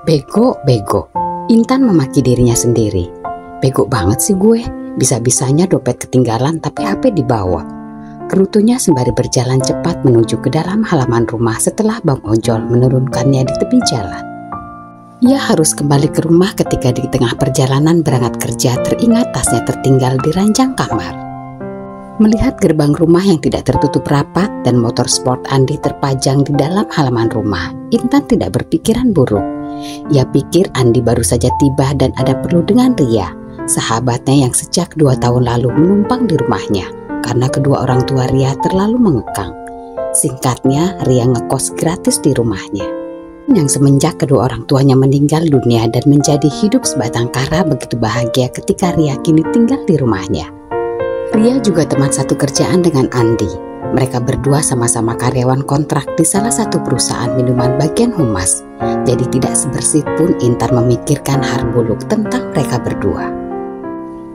Bego, bego. Intan memaki dirinya sendiri. Bego banget sih gue. Bisa-bisanya dompet ketinggalan tapi HP dibawa. Kerutunya sembari berjalan cepat menuju ke dalam halaman rumah setelah Bang Ojol menurunkannya di tepi jalan. Ia harus kembali ke rumah ketika di tengah perjalanan berangkat kerja teringat tasnya tertinggal di ranjang kamar. Melihat gerbang rumah yang tidak tertutup rapat dan motor sport Andi terpajang di dalam halaman rumah, Intan tidak berpikiran buruk. Ia pikir Andi baru saja tiba dan ada perlu dengan Ria, sahabatnya yang sejak 2 tahun lalu menumpang di rumahnya karena kedua orang tua Ria terlalu mengekang. Singkatnya, Ria ngekos gratis di rumahnya. Yang semenjak kedua orang tuanya meninggal dunia dan menjadi hidup sebatang kara begitu bahagia ketika Ria kini tinggal di rumahnya. Ria juga teman satu kerjaan dengan Andi. Mereka berdua sama-sama karyawan kontrak di salah satu perusahaan minuman bagian humas. Jadi tidak sebersih pun Intan memikirkan harbuluk tentang mereka berdua.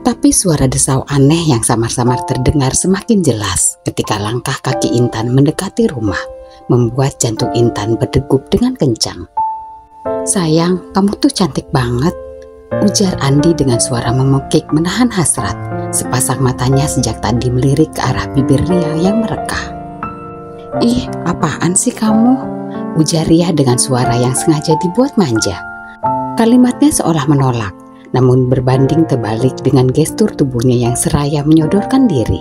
Tapi suara desau aneh yang samar-samar terdengar semakin jelas ketika langkah kaki Intan mendekati rumah, membuat jantung Intan berdegup dengan kencang. "Sayang, kamu tuh cantik banget," ujar Andi dengan suara memekik menahan hasrat. Sepasang matanya sejak tadi melirik ke arah bibir Ria yang merekah. "Ih, apaan sih kamu?" ujar Ria dengan suara yang sengaja dibuat manja. Kalimatnya seolah menolak, namun berbanding terbalik dengan gestur tubuhnya yang seraya menyodorkan diri.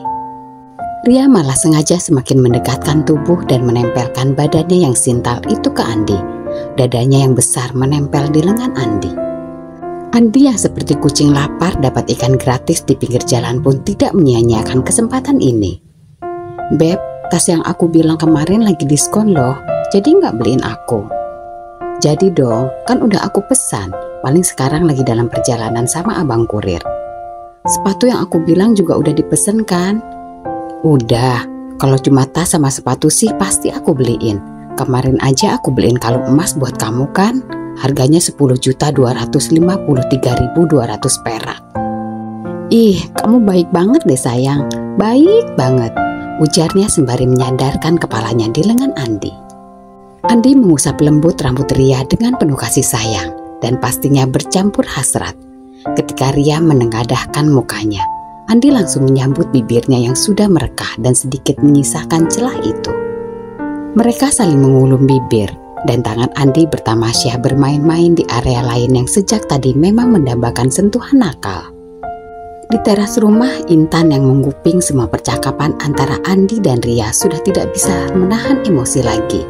Ria malah sengaja semakin mendekatkan tubuh dan menempelkan badannya yang sintal itu ke Andi. Dadanya yang besar menempel di lengan Andi. Andi yang seperti kucing lapar dapat ikan gratis di pinggir jalan pun tidak menyia-nyiakan kesempatan ini. "Beb, tas yang aku bilang kemarin lagi diskon loh, jadi nggak beliin aku?" "Jadi dong, kan udah aku pesan, paling sekarang lagi dalam perjalanan sama abang kurir." "Sepatu yang aku bilang juga udah dipesen kan?" "Udah, kalau cuma tas sama sepatu sih pasti aku beliin. Kemarin aja aku beliin kalung emas buat kamu kan? Harganya 10.253.200 perak. "Ih, kamu baik banget deh sayang, baik banget," ujarnya sembari menyandarkan kepalanya di lengan Andi. Andi mengusap lembut rambut Ria dengan penuh kasih sayang dan pastinya bercampur hasrat. Ketika Ria menengadahkan mukanya, Andi langsung menyambut bibirnya yang sudah merekah dan sedikit menyisakan celah itu. Mereka saling mengulum bibir, dan tangan Andi bertamasya bermain-main di area lain yang sejak tadi memang mendambakan sentuhan nakal. Di teras rumah, Intan yang mengguping semua percakapan antara Andi dan Ria sudah tidak bisa menahan emosi lagi.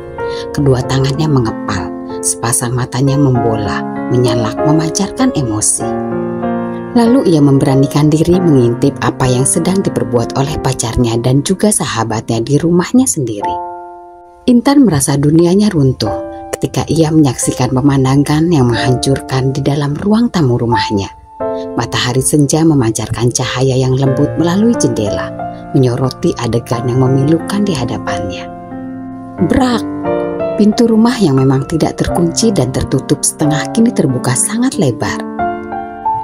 Kedua tangannya mengepal, sepasang matanya membola, menyalak memancarkan emosi. Lalu ia memberanikan diri mengintip apa yang sedang diperbuat oleh pacarnya dan juga sahabatnya di rumahnya sendiri. Intan merasa dunianya runtuh ketika ia menyaksikan pemandangan yang menghancurkan di dalam ruang tamu rumahnya. Matahari senja memancarkan cahaya yang lembut melalui jendela, menyoroti adegan yang memilukan di hadapannya. Brak! Pintu rumah yang memang tidak terkunci dan tertutup setengah kini terbuka sangat lebar.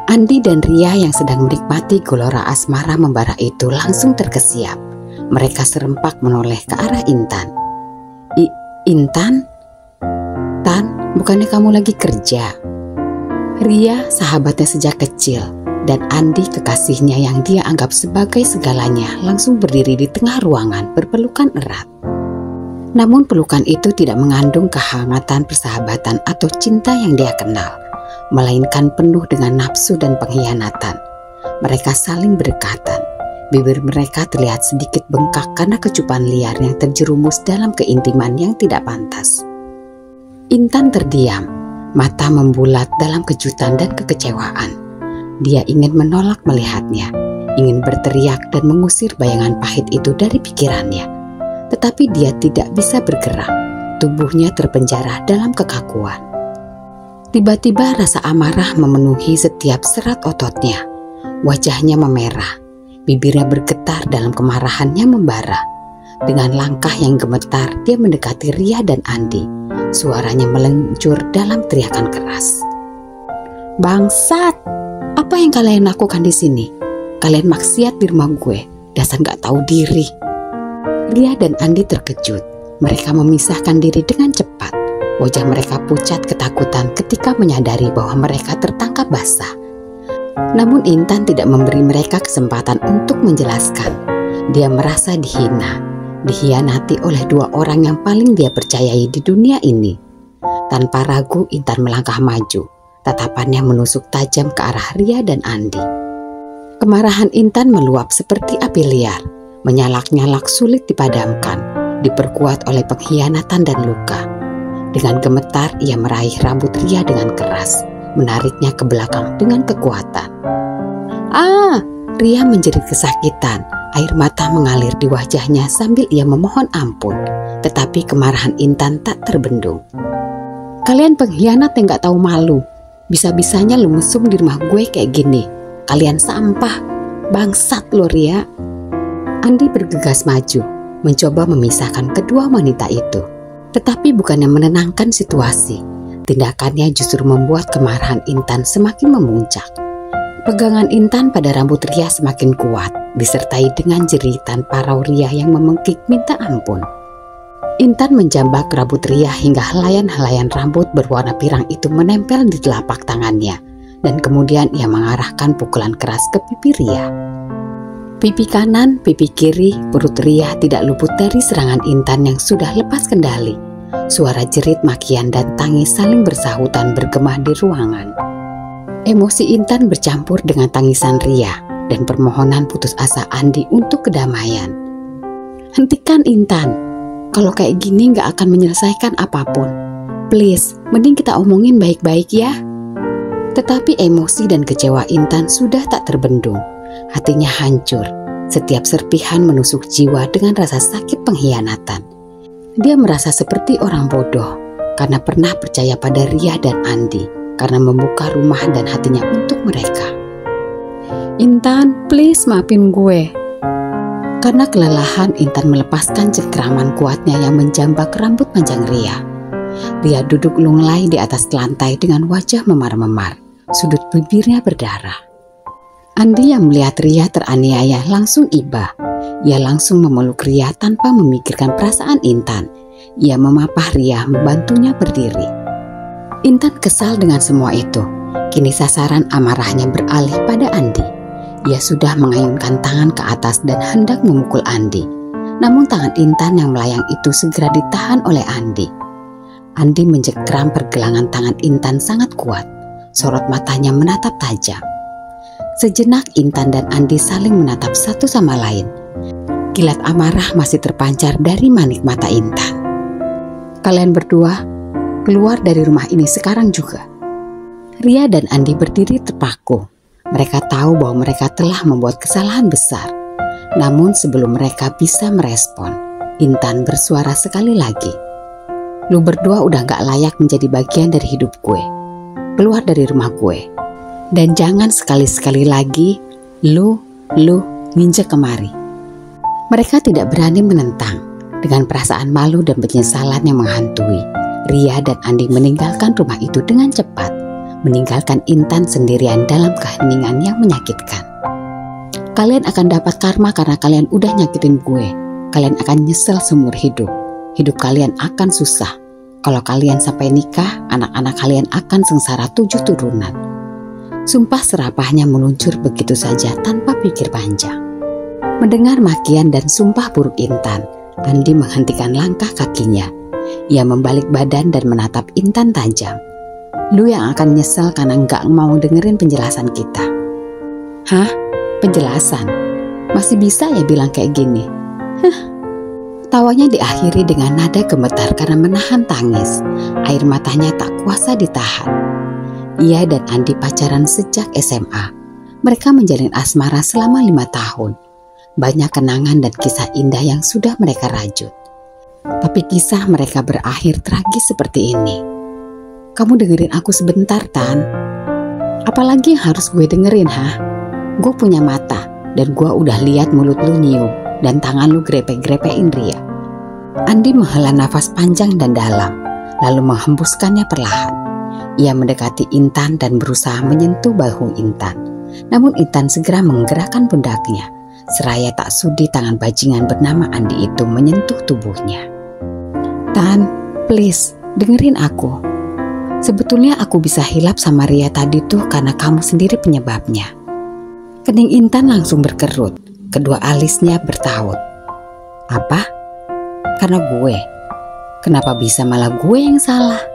Andi dan Ria yang sedang menikmati gelora asmara membara itu langsung terkesiap. Mereka serempak menoleh ke arah Intan. "Intan? Tan, bukannya kamu lagi kerja?" Ria sahabatnya sejak kecil dan Andi kekasihnya yang dia anggap sebagai segalanya langsung berdiri di tengah ruangan berpelukan erat. Namun pelukan itu tidak mengandung kehangatan persahabatan atau cinta yang dia kenal, melainkan penuh dengan nafsu dan pengkhianatan. Mereka saling berdekatan. Bibir mereka terlihat sedikit bengkak karena kecupan liar yang terjerumus dalam keintiman yang tidak pantas. Intan terdiam, mata membulat dalam kejutan dan kekecewaan. Dia ingin menolak melihatnya, ingin berteriak dan mengusir bayangan pahit itu dari pikirannya. Tetapi dia tidak bisa bergerak, tubuhnya terpenjara dalam kekakuan. Tiba-tiba rasa amarah memenuhi setiap serat ototnya. Wajahnya memerah. Bibirnya bergetar dalam kemarahannya membara. Dengan langkah yang gemetar, dia mendekati Ria dan Andi. Suaranya melencur dalam teriakan keras. "Bangsat! Apa yang kalian lakukan di sini? Kalian maksiat di rumah gue. Dasar gak tahu diri." Ria dan Andi terkejut. Mereka memisahkan diri dengan cepat. Wajah mereka pucat ketakutan ketika menyadari bahwa mereka tertangkap basah. Namun Intan tidak memberi mereka kesempatan untuk menjelaskan. Dia merasa dihina, dikhianati oleh dua orang yang paling dia percayai di dunia ini. Tanpa ragu Intan melangkah maju, tatapannya menusuk tajam ke arah Ria dan Andi. Kemarahan Intan meluap seperti api liar, menyalak-nyalak sulit dipadamkan, diperkuat oleh pengkhianatan dan luka. Dengan gemetar ia meraih rambut Ria dengan keras, menariknya ke belakang dengan kekuatan. "Ah!" Ria menjerit kesakitan, air mata mengalir di wajahnya sambil ia memohon ampun, tetapi kemarahan Intan tak terbendung. "Kalian pengkhianat yang gak tahu malu, bisa-bisanya lu mesum di rumah gue kayak gini. Kalian sampah, bangsat lo Ria." Andi bergegas maju, mencoba memisahkan kedua wanita itu. Tetapi bukannya menenangkan situasi, tindakannya justru membuat kemarahan Intan semakin memuncak. Pegangan Intan pada rambut Ria semakin kuat, disertai dengan jeritan parau Ria yang memengkik minta ampun. Intan menjambak rambut Ria hingga helaian-helaian rambut berwarna pirang itu menempel di telapak tangannya, dan kemudian ia mengarahkan pukulan keras ke pipi Ria. Pipi kanan, pipi kiri, perut Ria tidak luput dari serangan Intan yang sudah lepas kendali. Suara jerit makian dan tangis saling bersahutan bergema di ruangan. Emosi Intan bercampur dengan tangisan Ria dan permohonan putus asa Andi untuk kedamaian. "Hentikan Intan, kalau kayak gini gak akan menyelesaikan apapun. Please, mending kita omongin baik-baik ya." Tetapi emosi dan kecewa Intan sudah tak terbendung. Hatinya hancur, setiap serpihan menusuk jiwa dengan rasa sakit pengkhianatan. Dia merasa seperti orang bodoh karena pernah percaya pada Ria dan Andi, karena membuka rumah dan hatinya untuk mereka. "Intan, please maafin gue." Karena kelelahan, Intan melepaskan cengkraman kuatnya yang menjambak rambut panjang Ria. Ria duduk lunglai di atas lantai dengan wajah memar-memar, sudut bibirnya berdarah. Andi yang melihat Ria teraniaya langsung iba. Ia langsung memeluk Ria tanpa memikirkan perasaan Intan. Ia memapah Ria, membantunya berdiri. Intan kesal dengan semua itu. Kini sasaran amarahnya beralih pada Andi. Ia sudah mengayunkan tangan ke atas dan hendak memukul Andi. Namun tangan Intan yang melayang itu segera ditahan oleh Andi. Andi mencengkram pergelangan tangan Intan sangat kuat. Sorot matanya menatap tajam. Sejenak Intan dan Andi saling menatap satu sama lain. Kilat amarah masih terpancar dari manik mata Intan. "Kalian berdua keluar dari rumah ini sekarang juga." Ria dan Andi berdiri terpaku. Mereka tahu bahwa mereka telah membuat kesalahan besar. Namun sebelum mereka bisa merespon, Intan bersuara sekali lagi. "Lu berdua udah gak layak menjadi bagian dari hidup gue. Keluar dari rumah gue. Dan jangan sekali-sekali lagi lu nginjek kemari." Mereka tidak berani menentang. Dengan perasaan malu dan penyesalan yang menghantui, Ria dan Andi meninggalkan rumah itu dengan cepat, meninggalkan Intan sendirian dalam keheningan yang menyakitkan. "Kalian akan dapat karma karena kalian udah nyakitin gue. Kalian akan nyesel seumur hidup. Hidup kalian akan susah. Kalau kalian sampai nikah, anak-anak kalian akan sengsara 7 turunan. Sumpah serapahnya meluncur begitu saja tanpa pikir panjang. Mendengar makian dan sumpah buruk Intan, Andi menghentikan langkah kakinya. Ia membalik badan dan menatap Intan tajam. "Lu yang akan nyesel karena nggak mau dengerin penjelasan kita." "Hah? Penjelasan? Masih bisa ya bilang kayak gini?" Tawanya diakhiri dengan nada gemetar karena menahan tangis. Air matanya tak kuasa ditahan. Ia dan Andi pacaran sejak SMA. Mereka menjalin asmara selama 5 tahun. Banyak kenangan dan kisah indah yang sudah mereka rajut. Tapi kisah mereka berakhir tragis seperti ini. "Kamu dengerin aku sebentar, Tan." "Apalagi yang harus gue dengerin, Gue punya mata dan gue udah lihat mulut lu nyium dan tangan lu grepe-grepein Ria." Andi menghela nafas panjang dan dalam, lalu menghembuskannya perlahan. Ia mendekati Intan dan berusaha menyentuh bahu Intan. Namun Intan segera menggerakkan pundaknya, seraya tak sudi tangan bajingan bernama Andi itu menyentuh tubuhnya. "Tan, please, dengerin aku. Sebetulnya aku bisa hilap sama Ria tadi tuh karena kamu sendiri penyebabnya. Kening Intan langsung berkerut, kedua alisnya bertaut. Apa? Karena gue? Kenapa bisa malah gue yang salah?